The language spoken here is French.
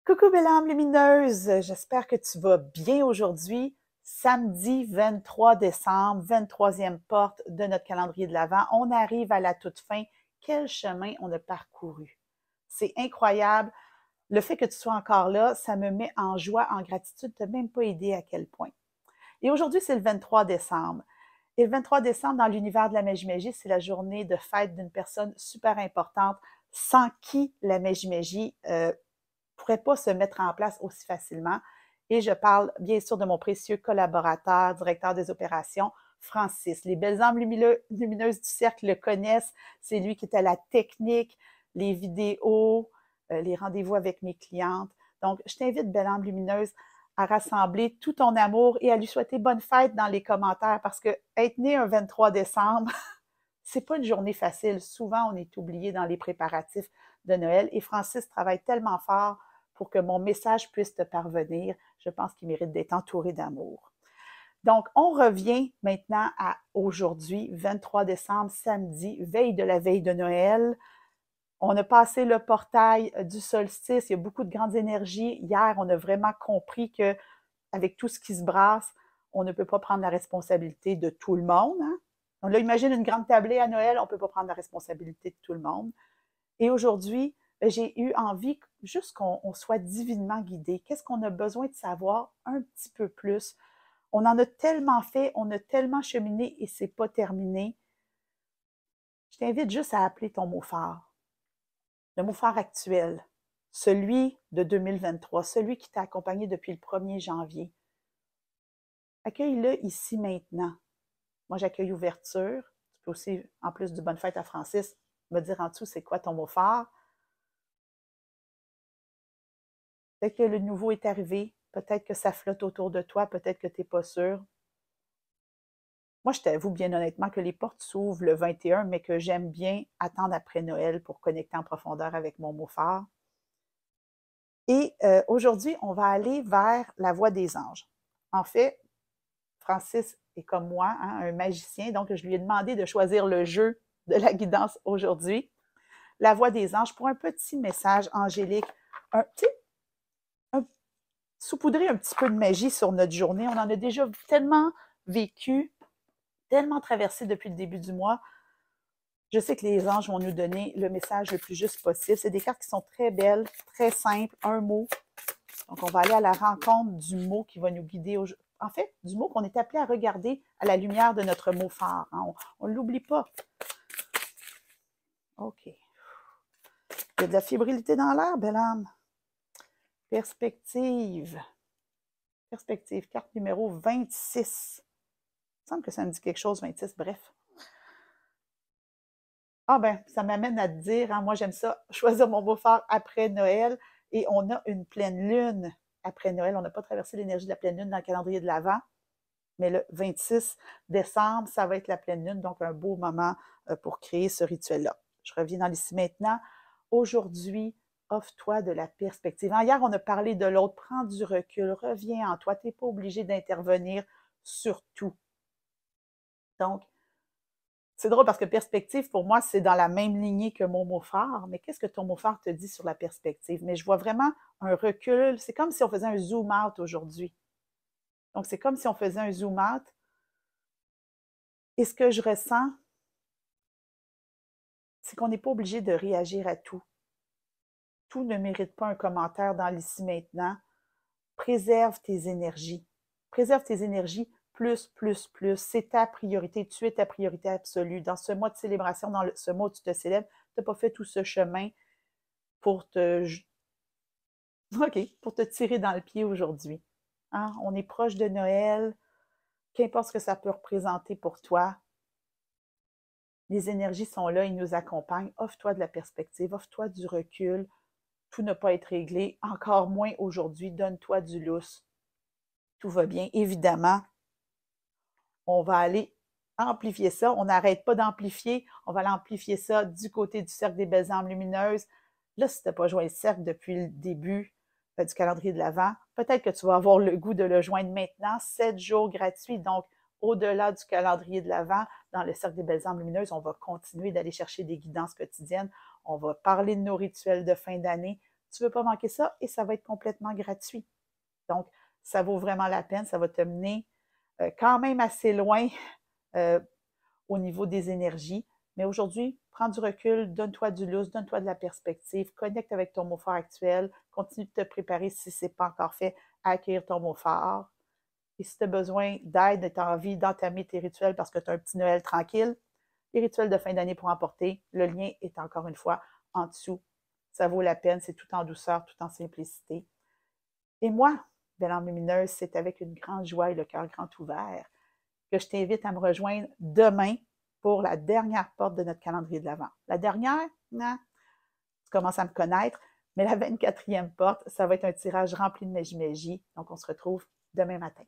Coucou belle âme lumineuse, j'espère que tu vas bien aujourd'hui. Samedi 23 décembre, 23e porte de notre calendrier de l'Avent. On arrive à la toute fin. Quel chemin on a parcouru. C'est incroyable. Le fait que tu sois encore là, ça me met en joie, en gratitude. Tu n'as même pas idée à quel point. Et aujourd'hui, c'est le 23 décembre. Et le 23 décembre, dans l'univers de la magie, c'est la journée de fête d'une personne super importante, sans qui la magie pourrait pas se mettre en place aussi facilement. Et je parle bien sûr de mon précieux collaborateur, directeur des opérations, Francis. Les belles âmes lumineuses du cercle le connaissent. C'est lui qui est à la technique, les vidéos, les rendez-vous avec mes clientes. Donc, je t'invite, belle âme lumineuse, à rassembler tout ton amour et à lui souhaiter bonne fête dans les commentaires parce que être né un 23 décembre, c'est pas une journée facile. Souvent, on est oublié dans les préparatifs de Noël et Francis travaille tellement fort pour que mon message puisse te parvenir. Je pense qu'il mérite d'être entouré d'amour. Donc, on revient maintenant à aujourd'hui, 23 décembre, samedi, veille de la veille de Noël. On a passé le portail du solstice. Il y a beaucoup de grandes énergies. Hier, on a vraiment compris que avec tout ce qui se brasse, on ne peut pas prendre la responsabilité de tout le monde. Hein? On imagine une grande tablée à Noël, on ne peut pas prendre la responsabilité de tout le monde. Et aujourd'hui, j'ai eu envie juste qu'on soit divinement guidé. Qu'est-ce qu'on a besoin de savoir un petit peu plus? On en a tellement fait, on a tellement cheminé et c'est pas terminé. Je t'invite juste à appeler ton mot phare. Le mot phare actuel, celui de 2023, celui qui t'a accompagné depuis le 1er janvier. Accueille-le ici maintenant. Moi, j'accueille ouverture. Tu peux aussi, en plus du bonne fête à Francis, me dire en dessous c'est quoi ton mot phare. Peut-être que le nouveau est arrivé, peut-être que ça flotte autour de toi, peut-être que tu n'es pas sûr. Moi, je t'avoue bien honnêtement que les portes s'ouvrent le 21, mais que j'aime bien attendre après Noël pour connecter en profondeur avec mon mot phare. Et aujourd'hui, on va aller vers la voie des anges. En fait, Francis est comme moi, hein, un magicien, donc je lui ai demandé de choisir le jeu de la guidance aujourd'hui. La voie des anges pour un petit message angélique, saupoudrer un petit peu de magie sur notre journée. On en a déjà tellement vécu, tellement traversé depuis le début du mois. Je sais que les anges vont nous donner le message le plus juste possible. C'est des cartes qui sont très belles, très simples, un mot. Donc, on va aller à la rencontre du mot qui va nous guider. En fait, du mot qu'on est appelé à regarder à la lumière de notre mot phare. Hein. On ne l'oublie pas. OK. Il y a de la fébrilité dans l'air, belle âme. Perspective. Perspective, carte numéro 26. Il me semble que ça me dit quelque chose, 26, bref. Ah ben, ça m'amène à te dire, hein, moi j'aime ça, choisir mon beau phare après Noël, et on a une pleine lune après Noël. On n'a pas traversé l'énergie de la pleine lune dans le calendrier de l'Avent, mais le 26 décembre, ça va être la pleine lune, donc un beau moment pour créer ce rituel-là. Je reviens dans l'ici maintenant. Aujourd'hui, offre-toi de la perspective. Hier, on a parlé de l'autre. Prends du recul, reviens en toi. Tu n'es pas obligé d'intervenir sur tout. Donc, c'est drôle parce que perspective, pour moi, c'est dans la même lignée que mon mot phare. Mais qu'est-ce que ton mot phare te dit sur la perspective? Mais je vois vraiment un recul. C'est comme si on faisait un zoom out aujourd'hui. Donc, c'est comme si on faisait un zoom out. Et ce que je ressens, c'est qu'on n'est pas obligé de réagir à tout. Tout ne mérite pas un commentaire dans l'ici maintenant. Préserve tes énergies. Préserve tes énergies plus, plus, plus. C'est ta priorité. Tu es ta priorité absolue. Dans ce mois de célébration, dans ce mois où tu te célèbres, tu n'as pas fait tout ce chemin pour te, pour te tirer dans le pied aujourd'hui. Hein? On est proche de Noël. Qu'importe ce que ça peut représenter pour toi, les énergies sont là, ils nous accompagnent. Offre-toi de la perspective, offre-toi du recul. Tout ne pas être réglé, encore moins aujourd'hui. Donne-toi du lousse. Tout va bien. Évidemment, on va aller amplifier ça. On n'arrête pas d'amplifier. On va l'amplifier ça du côté du cercle des belles âmes lumineuses. Là, si tu n'as pas joint le cercle depuis le début du calendrier de l'Avent, peut-être que tu vas avoir le goût de le joindre maintenant. 7 jours gratuits. Donc, au-delà du calendrier de l'Avent, dans le cercle des belles âmes lumineuses, on va continuer d'aller chercher des guidances quotidiennes. On va parler de nos rituels de fin d'année. Tu ne veux pas manquer ça et ça va être complètement gratuit. Donc, ça vaut vraiment la peine. Ça va te mener quand même assez loin au niveau des énergies. Mais aujourd'hui, prends du recul, donne-toi du lousse, donne-toi de la perspective, connecte avec ton mot fort actuel, continue de te préparer si ce n'est pas encore fait à accueillir ton mot fort. Et si tu as besoin d'aide et tu as envie d'entamer tes rituels parce que tu as un petit Noël tranquille, les rituels de fin d'année pour emporter, le lien est encore une fois en dessous. Ça vaut la peine, c'est tout en douceur, tout en simplicité. Et moi, Belle Âme Lumineuse, c'est avec une grande joie et le cœur grand ouvert que je t'invite à me rejoindre demain pour la dernière porte de notre calendrier de l'Avent. La dernière, non, tu commences à me connaître, mais la 24e porte, ça va être un tirage rempli de magie. Donc, on se retrouve demain matin.